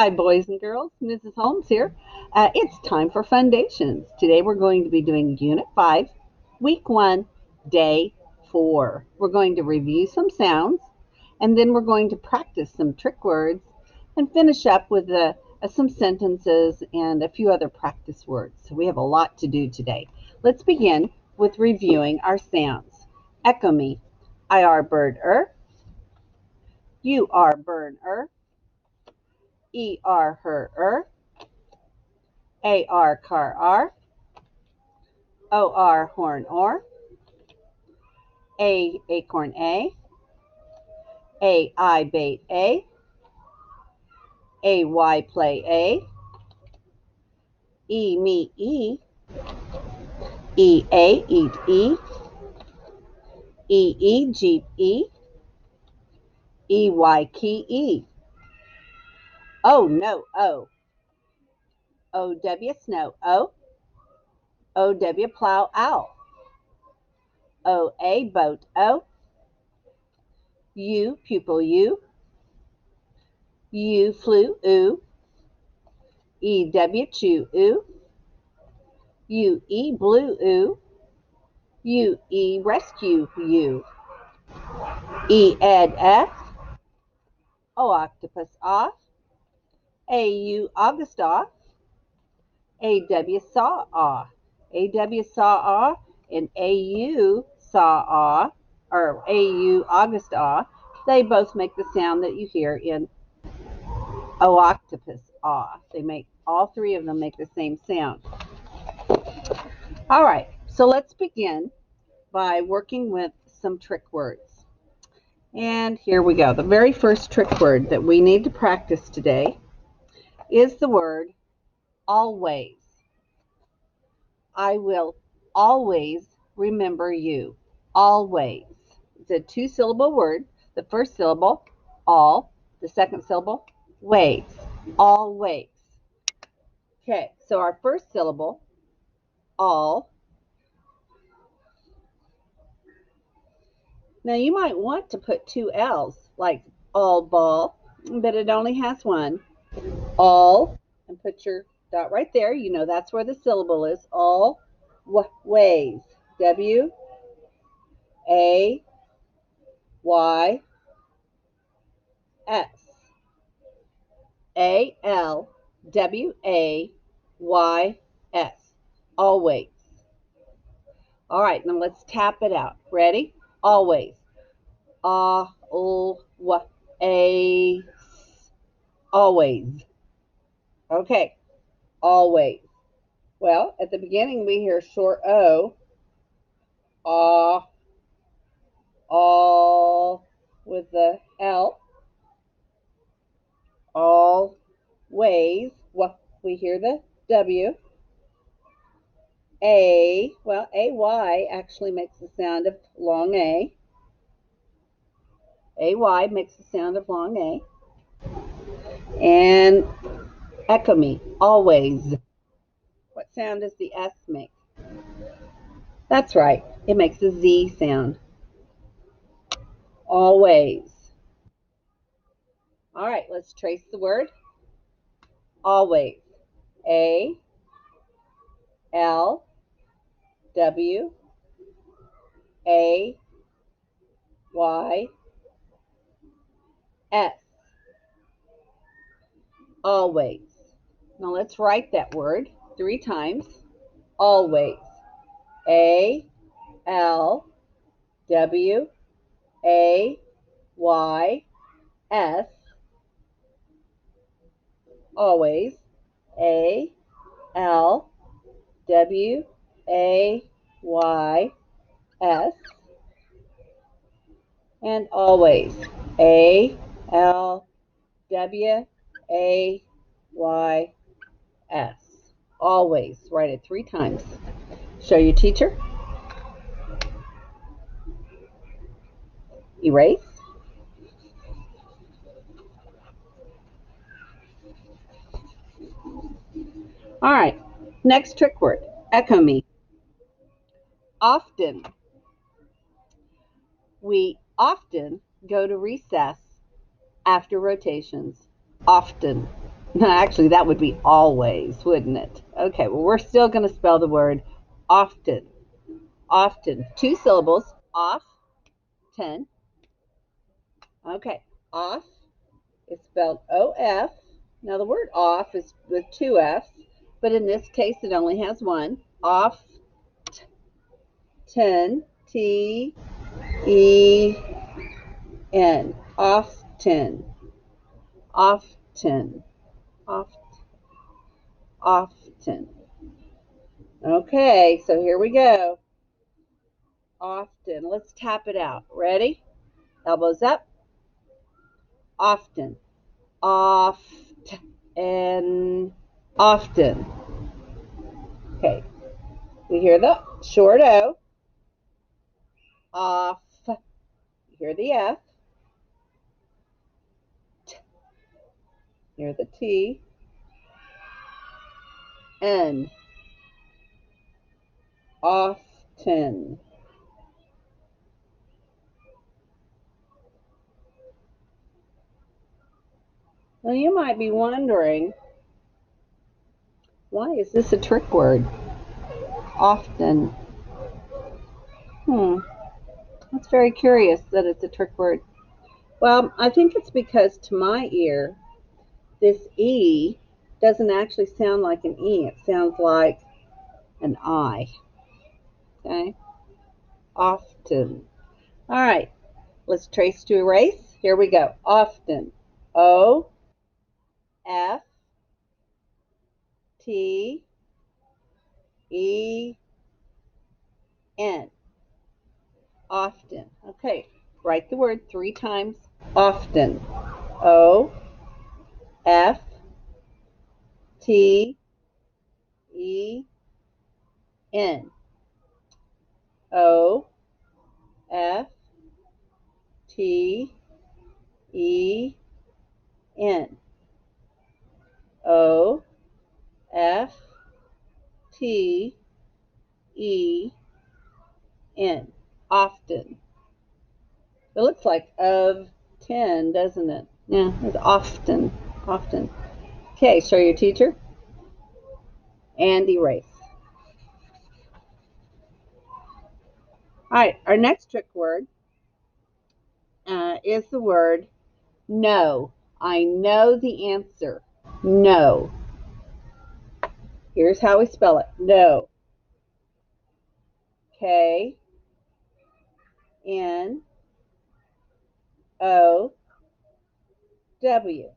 Hi, boys and girls. Mrs. Holmes here. It's time for Fundations. Today we're going to be doing Unit 5, Week 1, Day 4. We're going to review some sounds, and then we're going to practice some trick words and finish up with some sentences and a few other practice words. So we have a lot to do today. Let's begin with reviewing our sounds. Echo me. I are bird You are burn her AR car OR horn acorn AI bait AY play me EA eat EE jeep EY key Oh no OW snow OW plow owl OA boat U pupil U flew EW chew UE blue UE rescue ED O octopus off AU August off AW saw AW saw and AU saw or AU August they both make the sound that you hear in O octopus They make all three of them make the same sound. All right, so let's begin by working with some trick words. And here we go. The very first trick word that we need to practice today is the word always. I will always remember you. Always. It's a two-syllable word. The first syllable, all. The second syllable, ways. Always. Okay, so our first syllable, all. Now you might want to put two L's, like all ball, but it only has one. All, and put your dot right there. You know that's where the syllable is. All ways. W A Y S A L W A Y S. Always. All right, now let's tap it out. Ready? Always. A. Always. Okay. Always. Well, at the beginning we hear short O. All with the L. Always. Well, we hear the W. AY actually makes the sound of long A. AY makes the sound of long A. And echo me, always. What sound does the S make? That's right, it makes a Z sound. Always. All right, let's trace the word. Always. A L W A Y S. Always. Now let's write that word 3 times. Always. A L W A Y S. Always. A L W A Y S. And always. A L W A Y S. Always. Write it 3 times. Show your teacher. Erase. All right. Next trick word. Echo me. Often. We often go to recess after rotations. Often. Actually, that would be always, wouldn't it? Okay, well, we're still going to spell the word often. Often. 2 syllables. Off. 10. Okay. Off is spelled O-F. Now, the word off is with 2 F's, but in this case, it only has one. Off. 10. T-E-N. Often. Often. Often. Often. Okay, so here we go. Often. Let's tap it out. Ready? Elbows up. Often. Oft and often. Okay. We hear the short O. Off. You hear the F. Hear the T. N. Often. Well, you might be wondering, why is this a trick word? Often. That's very curious that it's a trick word. Well, I think it's because to my ear, this E doesn't actually sound like an E. It sounds like an I. Okay? Often. All right. Let's trace to erase. Here we go. Often. O F T E N. Often. Okay. Write the word 3 times. Often. O F T E N. O F T E N. O F T E N. Often. It looks like of 10, doesn't it? Yeah, it's often. Often. Okay, show your teacher and erase. All right, our next trick word is the word no. I know the answer. No. Here's how we spell it. No. K N O W.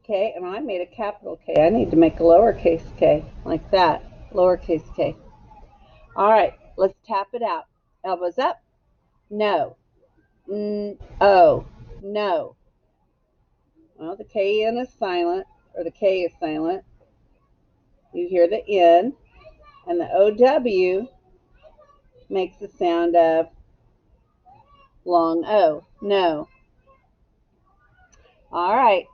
Okay, and I made a capital K. I need to make a lowercase k, like that. Lowercase k. All right, let's tap it out. Elbows up. No. O. No. Well, the K-N is silent, or the K is silent. You hear the N, and the O-W makes the sound of long O. No. All right,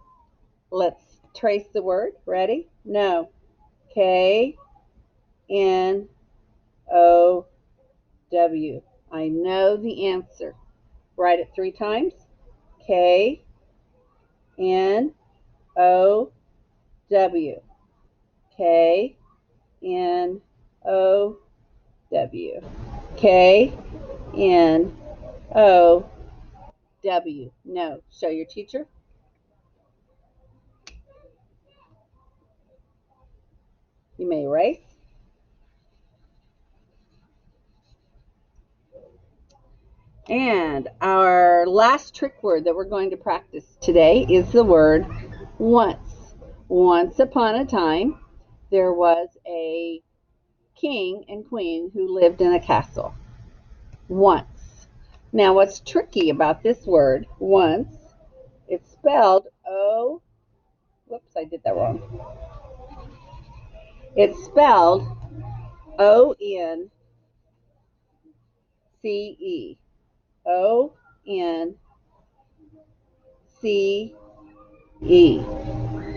let's trace the word. Ready? No. K-N-O-W. I know the answer. Write it 3 times. K-N-O-W. K-N-O-W. K-N-O-W. No. Show your teacher. You may erase. And our last trick word that we're going to practice today is the word once. Once upon a time, there was a king and queen who lived in a castle. Once. Now, what's tricky about this word, once, it's spelled O, whoops, I did that wrong. It's spelled O-N-C-E. O-N-C-E.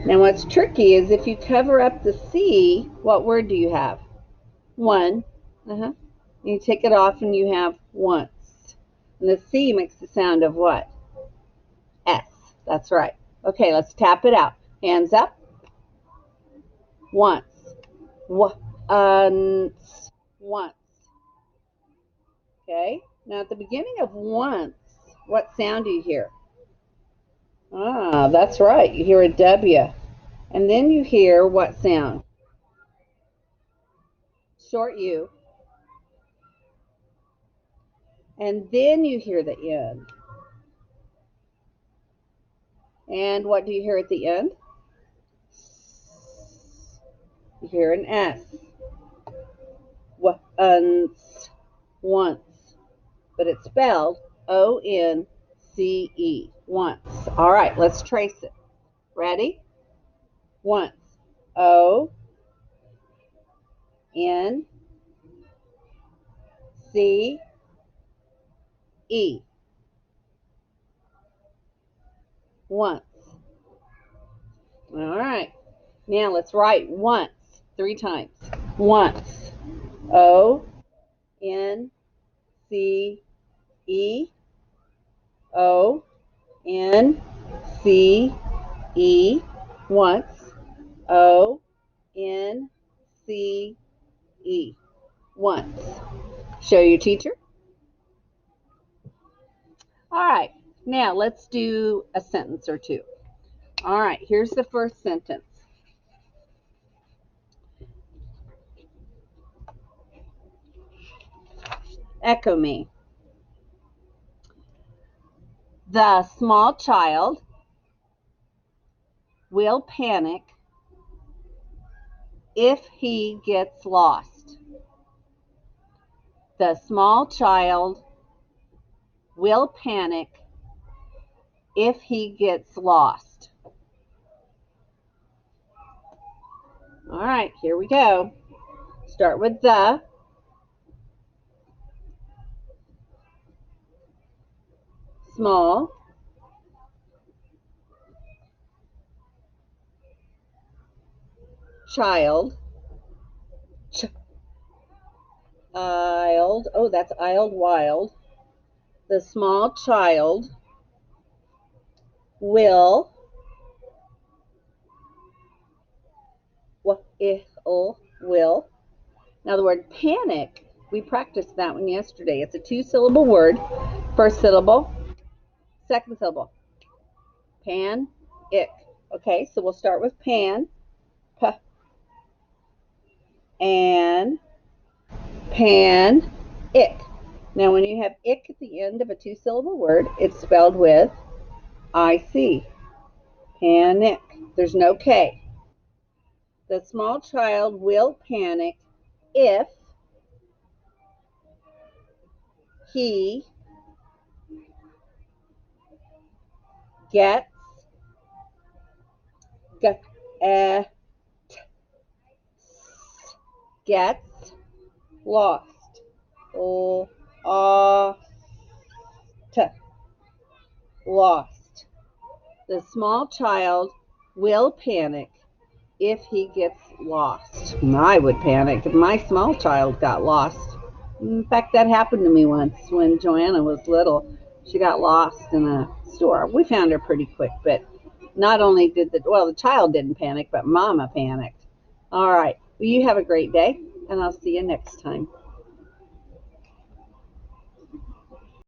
Now, what's tricky is if you cover up the C, what word do you have? One. You take it off and you have once. And the C makes the sound of what? S. That's right. Okay, let's tap it out. Hands up. Once. Once. Once. Okay. Now at the beginning of once, what sound do you hear? Ah, that's right. You hear a W. And then you hear what sound? Short U. And then you hear the N. And what do you hear at the end? You hear an S. Once. Once. But it's spelled O-N-C-E. Once. All right, let's trace it. Ready? Once. O-N-C-E. Once. All right. Now let's write once 3 times. Once. O-N-C-E. O-N-C-E. Once. O-N-C-E. Once. Show your teacher. All right. Now let's do a sentence or two. All right. Here's the first sentence. Echo me. The small child will panic if he gets lost. The small child will panic if he gets lost. All right, here we go. Start with the. Small child. Child. Oh, that's ild wild. The small child will. Will. Now the word panic, we practiced that one yesterday. It's a 2-syllable word. First syllable, second syllable. Pan, ick. Okay, so we'll start with pan. P, and pan, ick. Now when you have ick at the end of a 2-syllable word, it's spelled with I-C. Panic. There's no K. The small child will panic if he gets gets lost. Lost. The small child will panic if he gets lost. I would panic if my small child got lost. In fact, that happened to me once when Joanna was little. She got lost in a store. We found her pretty quick, but not only did the child didn't panic, but Mama panicked. All right. Well, you have a great day, and I'll see you next time.